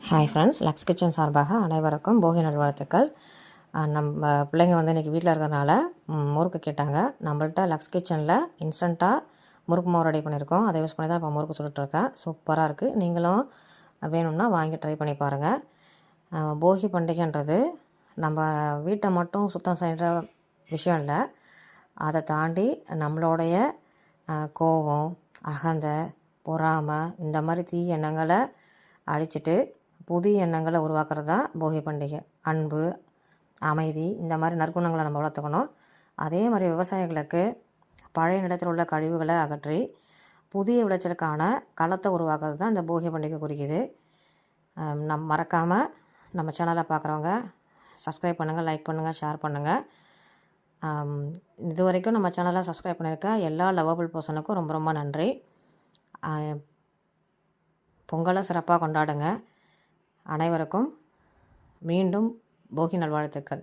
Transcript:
Hi friends, lux kitchen சார்பாக அனைவருக்கும் போகி நல்வாழ்த்துக்கள். நம்ம பிள்ளைங்க இன்றைக்கி வீட்டில் இருக்கிறதுனால முறுக்கு கேட்டாங்க. நம்மள்ட்ட லக்ஸ் கிச்சனில் இன்ஸ்டண்ட்டாக முறுக்கு மாவு ரெடி பண்ணியிருக்கோம். அதை யூஸ் பண்ணி தான் இப்போ முறுக்கு சுட்டுட்ருக்கேன். சூப்பராக இருக்குது. நீங்களும் வேணும்னா வாங்கி ட்ரை பண்ணி பாருங்கள். போகி பண்டிகைன்றது நம்ம வீட்டை மட்டும் சுத்தம் செய்கிற விஷயம் இல்லை. அதை தாண்டி நம்மளுடைய கோபம், அகந்தை, பொறாமை இந்த மாதிரி தீய எண்ணங்களை அழிச்சிட்டு புதிய எண்ணங்களை உருவாக்குறது தான் போகி பண்டிகை. அன்பு, அமைதி இந்த மாதிரி நற்குணங்களை நம்ம வளர்த்துக்கணும். அதே மாதிரி விவசாயிகளுக்கு பழைய நிலத்தில் உள்ள கழிவுகளை அகற்றி புதிய விளைச்சலுக்கான களத்தை உருவாக்குறது தான் இந்த போகி பண்டிகை குறிக்குது. மறக்காமல் நம்ம சேனலை பார்க்குறவங்க சப்ஸ்கிரைப் பண்ணுங்கள், லைக் பண்ணுங்கள், ஷேர் பண்ணுங்கள். இது வரைக்கும் நம்ம சேனலை சப்ஸ்கிரைப் பண்ணியிருக்க எல்லா லவ்வபிள் பர்சனுக்கும் ரொம்ப ரொம்ப நன்றி. பொங்கலை சிறப்பாக கொண்டாடுங்க. அனைவருக்கும் மீண்டும் போகி நல்வாழ்த்துக்கள்.